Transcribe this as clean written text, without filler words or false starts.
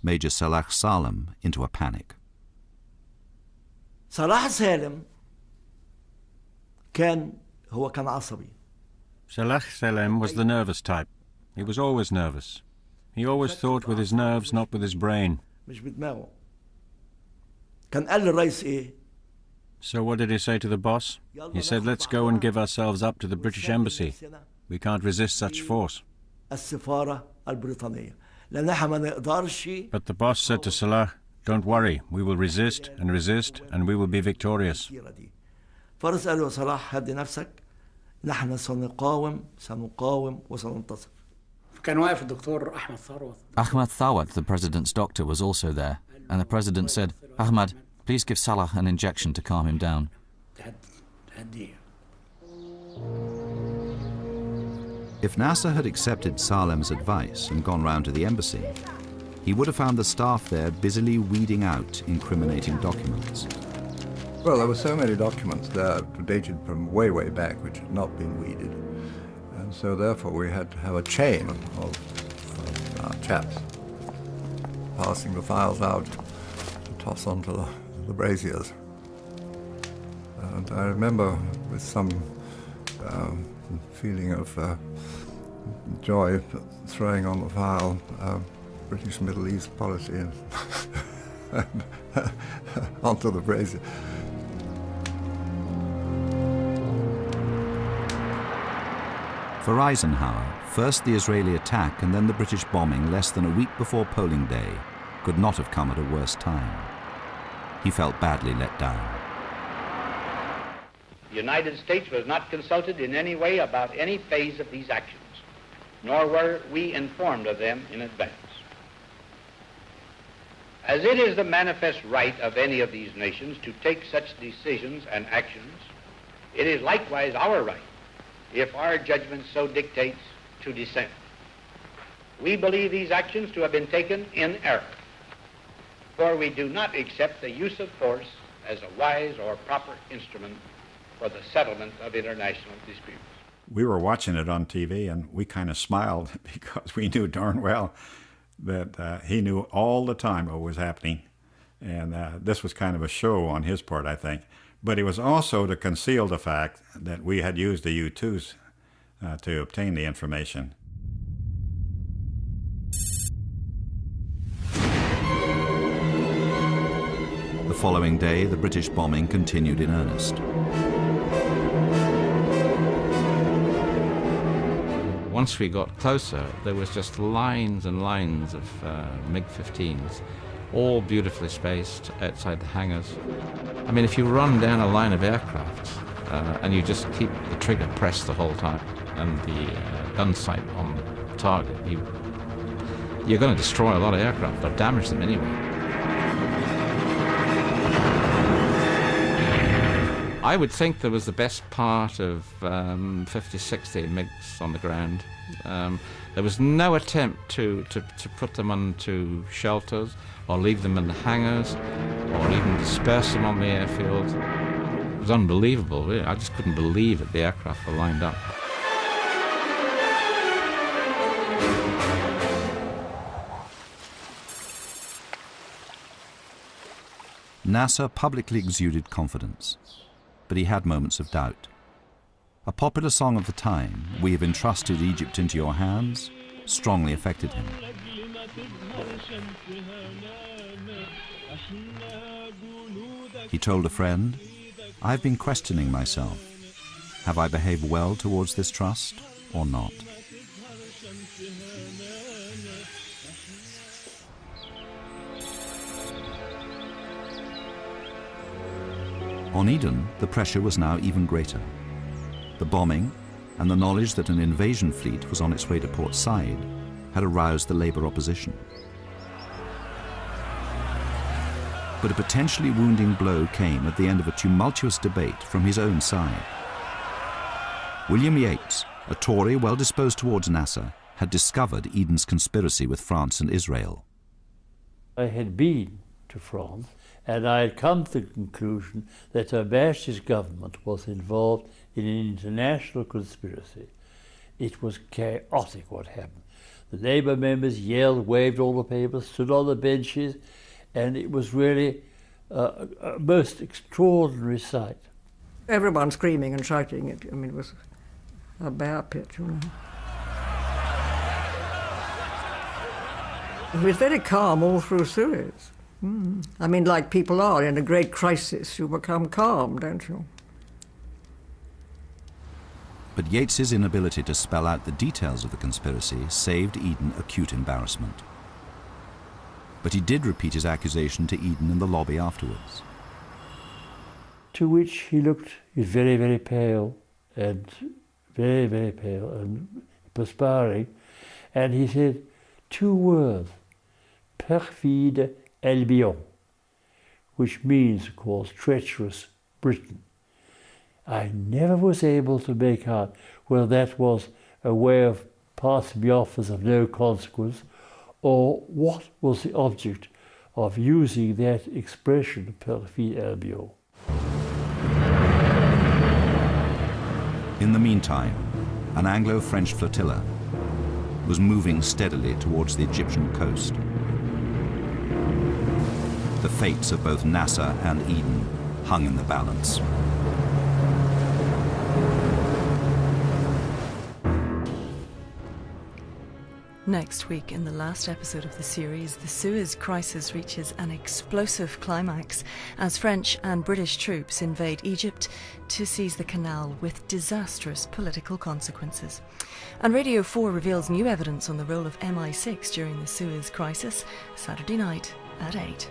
Major Salah Salem into a panic. صلاح سالم كان عصبي. Salah Salem was the nervous type. He was always nervous. He always thought with his nerves, not with his brain. مش بدماغه. كان قال للرئيس إيه؟ So what did he say to the boss? He said, let's go and give ourselves up to the British Embassy. We can't resist such force. السفارة البريطانية. لأن إحنا ما نقدرش. But the boss said to Salah, don't worry, we will resist, and we will be victorious. فارس قال له صلاح هدي نفسك. نحن سنقاوم وسننتصر. كان واقف الدكتور أحمد ثروت. Ahmad Thawat, the president's doctor, was also there, and the president said, Ahmad, please give Salah an injection to calm him down. If Nasser had accepted Salem's advice and gone round to the embassy, he would have found the staff there busily weeding out incriminating documents. Well, there were so many documents there dated from way, way back which had not been weeded. And so therefore we had to have a chain of our chaps passing the files out to toss onto the braziers. And I remember with some feeling of joy throwing on the file British Middle East policy and onto the brazier. For Eisenhower, first the Israeli attack and then the British bombing less than a week before polling day could not have come at a worse time. He felt badly let down. The United States was not consulted in any way about any phase of these actions, nor were we informed of them in advance. As it is the manifest right of any of these nations to take such decisions and actions, it is likewise our right, if our judgment so dictates, to dissent. We believe these actions to have been taken in error, for we do not accept the use of force as a wise or proper instrument for the settlement of international disputes. We were watching it on TV and we kind of smiled because we knew darn well that he knew all the time what was happening. And this was kind of a show on his part, I think. But it was also to conceal the fact that we had used the U-2s to obtain the information. The following day, the British bombing continued in earnest. Once we got closer, there was just lines and lines of MiG-15s, all beautifully spaced outside the hangars. I mean, if you run down a line of aircraft and you just keep the trigger pressed the whole time and the gun sight on the target, you're going to destroy a lot of aircraft or damage them anyway. I would think there was the best part of 50, 60 MiGs on the ground. There was no attempt to put them onto shelters or leave them in the hangars or even disperse them on the airfield. It was unbelievable, really. I just couldn't believe that the aircraft were lined up. Nasser publicly exuded confidence, but he had moments of doubt. A popular song of the time, "We have entrusted Egypt into your hands," strongly affected him. He told a friend, "I've been questioning myself. Have I behaved well towards this trust or not?" On Eden, the pressure was now even greater. The bombing and the knowledge that an invasion fleet was on its way to Port Said had aroused the Labour opposition. But a potentially wounding blow came at the end of a tumultuous debate from his own side. William Yates, a Tory well disposed towards Nasser, had discovered Eden's conspiracy with France and Israel. I had been to France, and I had come to the conclusion that Her Majesty's government was involved in an international conspiracy. It was chaotic what happened. The Labour members yelled, waved all the papers, stood on the benches, and it was really a most extraordinary sight. Everyone screaming and shouting. It was a bear pit, you know. It was very calm all through Suez. I mean, like people are in a great crisis, you become calm, don't you? But Yates's inability to spell out the details of the conspiracy saved Eden acute embarrassment. But he did repeat his accusation to Eden in the lobby afterwards. To which he looked very, very pale, and very, very pale, and perspiring, and he said 2 words, perfide Albion, which means, of course, treacherous Britain. I never was able to make out whether that was a way of passing me off as of no consequence, or what was the object of using that expression, perfide Albion. In the meantime, an Anglo-French flotilla was moving steadily towards the Egyptian coast. The fates of both Nasser and Eden hung in the balance. Next week, in the last episode of the series, the Suez Crisis reaches an explosive climax as French and British troops invade Egypt to seize the canal with disastrous political consequences. And Radio 4 reveals new evidence on the role of MI6 during the Suez Crisis, Saturday night at 8.